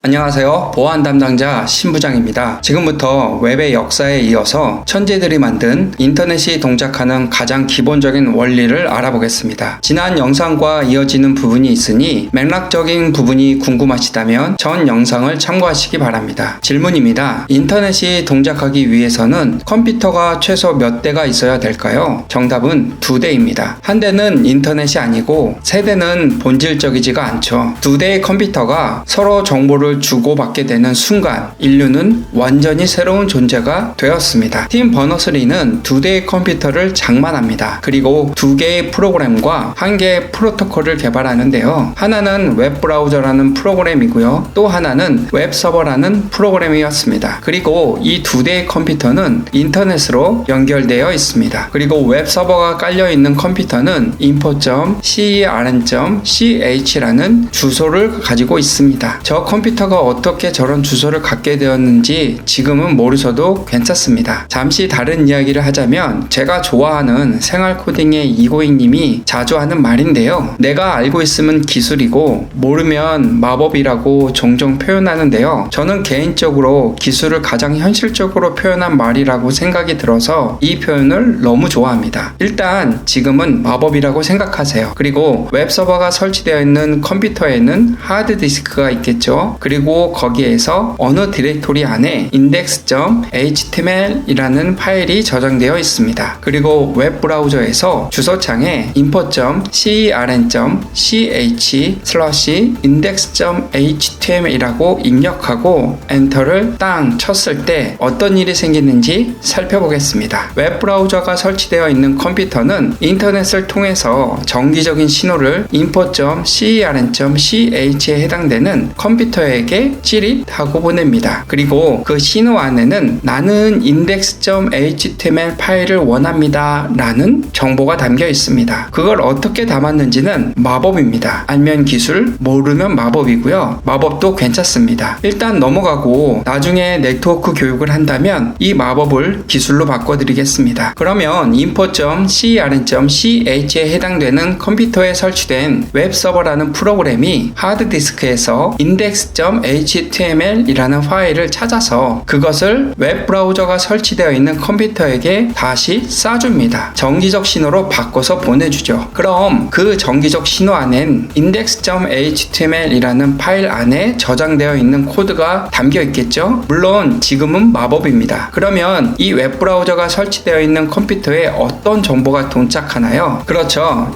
안녕하세요. 보안 담당자 신부장입니다. 지금부터 웹의 역사에 이어서 천재들이 만든 인터넷이 동작하는 가장 기본적인 원리를 알아보겠습니다. 지난 영상과 이어지는 부분이 있으니 맥락적인 부분이 궁금하시다면 전 영상을 참고하시기 바랍니다. 질문입니다. 인터넷이 동작하기 위해서는 컴퓨터가 최소 몇 대가 있어야 될까요? 정답은 2대입니다. 한 대는 인터넷이 아니고 세 대는 본질적이지가 않죠. 2대의 컴퓨터가 서로 정보를 주고받게 되는 순간 인류는 완전히 새로운 존재가 되었습니다. 팀 버너스리는 2대의 컴퓨터를 장만합니다. 그리고 2개의 프로그램과 1개의 프로토콜을 개발하는데요. 하나는 웹브라우저라는 프로그램이고요. 또 하나는 웹서버라는 프로그램이었습니다. 그리고 이 2대의 컴퓨터는 인터넷으로 연결되어 있습니다. 그리고 웹서버가 깔려있는 컴퓨터는 info.cern.ch라는 주소를 가지고 있습니다. 저 컴퓨터가 어떻게 저런 주소를 갖게 되었는지 지금은 모르셔도 괜찮습니다. 잠시 다른 이야기를 하자면 제가 좋아하는 생활 코딩의 이고잉님이 자주 하는 말인데요. 내가 알고 있으면 기술이고 모르면 마법이라고 종종 표현하는데요. 저는 개인적으로 기술을 가장 현실적으로 표현한 말이라고 생각이 들어서 이 표현을 너무 좋아합니다. 일단 지금은 마법이라고 생각하세요. 그리고 웹서버가 설치되어 있는 컴퓨터에는 하드디스크가 있겠죠. 그리고 거기에서 어느 디렉토리 안에 index.html이라는 파일이 저장되어 있습니다. 그리고 웹브라우저에서 주소창에 info.cern.ch/index.html이라고 입력하고 엔터를 땅 쳤을 때 어떤 일이 생기는지 살펴보겠습니다. 웹브라우저가 설치되어 있는 컴퓨터는 인터넷을 통해서 정기적인 신호를 info.cern.ch에 해당되는 컴퓨터에게 찌릿하고 보냅니다. 그리고 그 신호 안에는 나는 index.html 파일을 원합니다 라는 정보가 담겨 있습니다. 그걸 어떻게 담았는지는 마법입니다. 알면 기술, 모르면 마법이고요. 마법도 괜찮습니다. 일단 넘어가고 나중에 네트워크 교육을 한다면 이 마법을 기술로 바꿔드리겠습니다. 그러면 info.cern.ch에 해당되는 컴퓨터에 설치된 웹서버라는 프로그램이 하드디스크에서 index.html이라는 파일을 찾아서 그것을 웹브라우저가 설치되어 있는 컴퓨터에게 다시 쏴줍니다. 정기적 신호로 바꿔서 보내주죠. 그럼 그 정기적 신호 안엔 index.html이라는 파일 안에 저장되어 있는 코드가 담겨 있겠죠? 물론 지금은 마법입니다. 그러면 이 웹브라우저가 설치되어 있는 컴퓨터에 어떤 정보가 도착하나요? 그렇죠.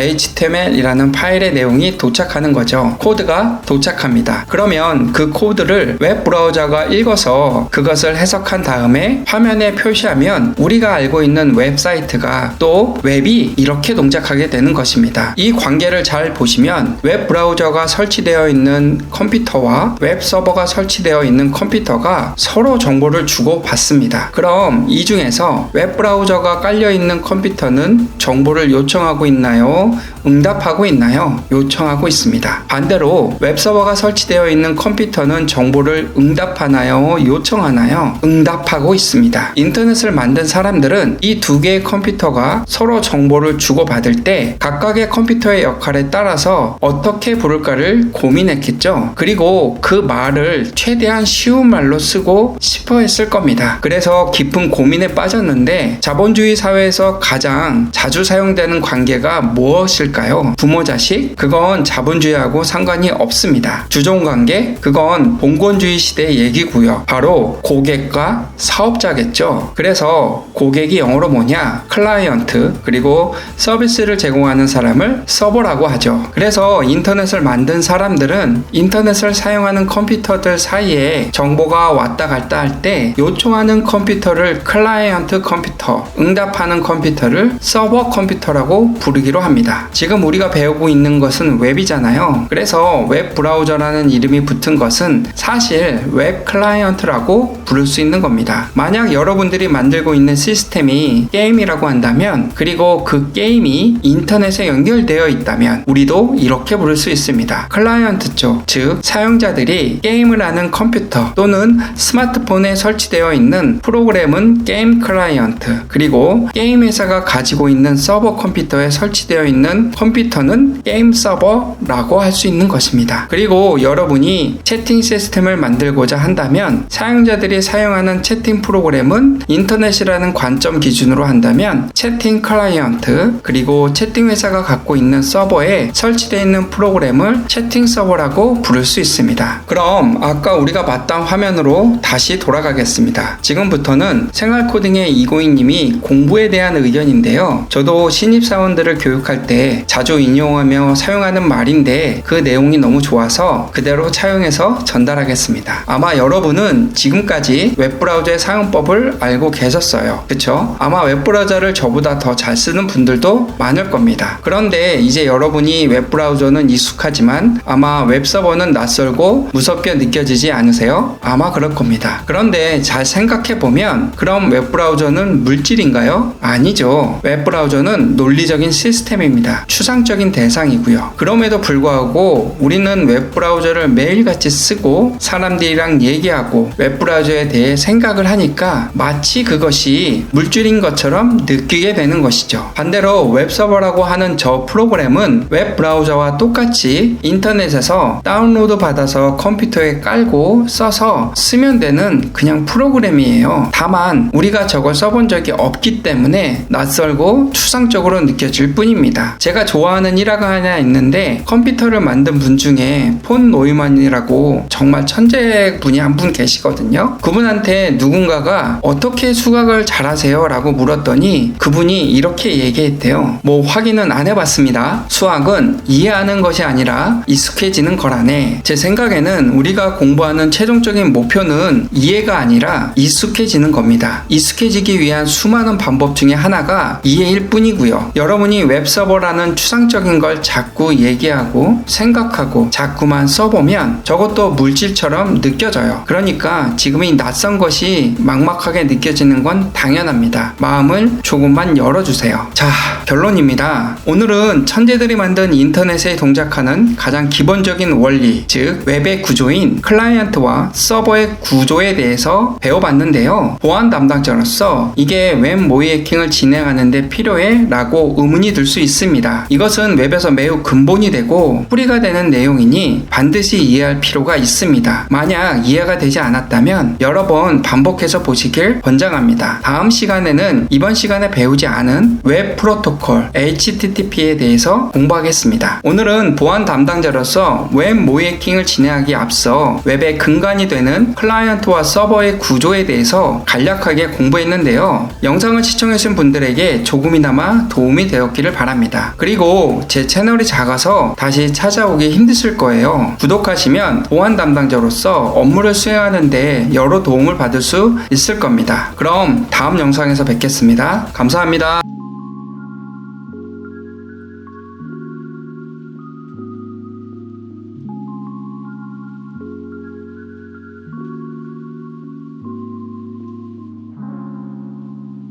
index.html이라는 파일의 내용이 도착하는 거죠. 코드가 도착합니다. 그러면 그 코드를 웹브라우저가 읽어서 그것을 해석한 다음에 화면에 표시하면 우리가 알고 있는 웹사이트가 또 웹이 이렇게 동작하게 되는 것입니다. 이 관계를 잘 보시면 웹브라우저가 설치되어 있는 컴퓨터와 웹서버가 설치되어 있는 컴퓨터가 서로 정보를 주고받습니다. 그럼 이 중에서 웹브라우저가 깔려있는 컴퓨터는 정보를 요청하고 있나요? 응답하고 있나요? 요청하고 있습니다. 반대로 웹서버가 설치되어 있는 컴퓨터는 정보를 응답하나요? 요청하나요? 응답하고 있습니다. 인터넷을 만든 사람들은 이 2개의 컴퓨터가 서로 정보를 주고받을 때 각각의 컴퓨터의 역할에 따라서 어떻게 부를까를 고민했겠죠. 그리고 그 말을 최대한 쉬운 말로 쓰고 싶어 했을 겁니다. 그래서 깊은 고민에 빠졌는데 자본주의 사회에서 가장 자주 사용되는 관계가 무엇일까요? 부모 자식? 그건 자본주의하고 상관이 없습니다. 주종관계? 그건 봉건주의 시대의 얘기고요. 바로 고객과 사업자겠죠. 그래서 고객이 영어로 뭐냐? 클라이언트, 그리고 서비스를 제공하는 사람을 서버라고 하죠. 그래서 인터넷을 만든 사람들은 인터넷을 사용하는 컴퓨터들 사이에 정보가 왔다 갔다 할 때 요청하는 컴퓨터를 클라이언트 컴퓨터, 응답하는 컴퓨터를 서버 컴퓨터라고 부르기로 합니다. 지금 우리가 배우고 있는 것은 웹이잖아요. 그래서 웹 브라우저라는 이름이 붙은 것은 사실 웹 클라이언트라고 부를 수 있는 겁니다. 만약 여러분들이 만들고 있는 시스템이 게임이라고 한다면, 그리고 그 게임이 인터넷에 연결되어 있다면 우리도 이렇게 부를 수 있습니다. 클라이언트 쪽, 즉 사용자들이 게임을 하는 컴퓨터 또는 스마트폰에 설치되어 있는 프로그램은 게임 클라이언트, 그리고 게임 회사가 가지고 있는 서버 컴퓨터에 설치되어 있는 컴퓨터는 게임 서버라고 할 수 있는 것입니다. 그리고 그리고 여러분이 채팅 시스템을 만들고자 한다면 사용자들이 사용하는 채팅 프로그램은 인터넷이라는 관점 기준으로 한다면 채팅 클라이언트 그리고 채팅 회사가 갖고 있는 서버에 설치되어 있는 프로그램을 채팅 서버라고 부를 수 있습니다. 그럼 아까 우리가 봤던 화면으로 다시 돌아가겠습니다. 지금부터는 생활코딩의 이고잉님이 공부에 대한 의견인데요. 저도 신입사원들을 교육할 때 자주 인용하며 사용하는 말인데 그 내용이 너무 좋아서 그대로 차용해서 전달하겠습니다. 아마 여러분은 지금까지 웹브라우저의 사용법을 알고 계셨어요. 그쵸? 아마 웹브라우저를 저보다 더 잘 쓰는 분들도 많을 겁니다. 그런데 이제 여러분이 웹브라우저는 익숙하지만 아마 웹서버는 낯설고 무섭게 느껴지지 않으세요? 아마 그럴 겁니다. 그런데 잘 생각해보면 그럼 웹브라우저는 물질인가요? 아니죠. 웹브라우저는 논리적인 시스템입니다. 추상적인 대상이고요. 그럼에도 불구하고 우리는 웹브라우저를 매일같이 쓰고 사람들이랑 얘기하고 웹브라우저에 대해 생각을 하니까 마치 그것이 물질인 것처럼 느끼게 되는 것이죠. 반대로 웹서버라고 하는 저 프로그램은 웹브라우저와 똑같이 인터넷에서 다운로드 받아서 컴퓨터에 깔고 써서 쓰면 되는 그냥 프로그램이에요. 다만 우리가 저걸 써본 적이 없기 때문에 낯설고 추상적으로 느껴질 뿐입니다. 제가 좋아하는 일화가 하나 있는데 컴퓨터를 만든 분 중에 폰 노이만이라고 정말 천재 분이 한 분 계시거든요. 그분한테 누군가가 어떻게 수학을 잘하세요? 라고 물었더니 그분이 이렇게 얘기했대요. 뭐 확인은 안 해봤습니다. 수학은 이해하는 것이 아니라 익숙해지는 거라네. 제 생각에는 우리가 공부하는 최종적인 목표는 이해가 아니라 익숙해지는 겁니다. 익숙해지기 위한 수많은 방법 중에 하나가 이해일 뿐이고요. 여러분이 웹서버라는 추상적인 걸 자꾸 얘기하고 생각하고 자꾸만 써보면 저것도 물질처럼 느껴져요. 그러니까 지금 이 낯선 것이 막막하게 느껴지는 건 당연합니다. 마음을 조금만 열어주세요. 자, 결론입니다. 오늘은 천재들이 만든 인터넷에 동작하는 가장 기본적인 원리, 즉 웹의 구조인 클라이언트와 서버의 구조에 대해서 배워봤는데요. 보안 담당자로서 이게 웹 모의 해킹을 진행하는 데 필요해? 라고 의문이 들 수 있습니다. 이것은 웹에서 매우 근본이 되고 뿌리가 되는 내용이니 반드시 이해할 필요가 있습니다. 만약 이해가 되지 않았다면 여러 번 반복해서 보시길 권장합니다. 다음 시간에는 이번 시간에 배우지 않은 웹 프로토콜 HTTP에 대해서 공부하겠습니다. 오늘은 보안 담당자로서 웹 모의 해킹을 진행하기 앞서 웹의 근간이 되는 클라이언트와 서버의 구조에 대해서 간략하게 공부했는데요. 영상을 시청해주신 분들에게 조금이나마 도움이 되었기를 바랍니다. 그리고 제 채널이 작아서 다시 찾아오기 힘드실 거예요. 구독하시면 보안 담당자로서 업무를 수행하는데 여러 도움을 받을 수 있을 겁니다. 그럼 다음 영상에서 뵙겠습니다. 감사합니다.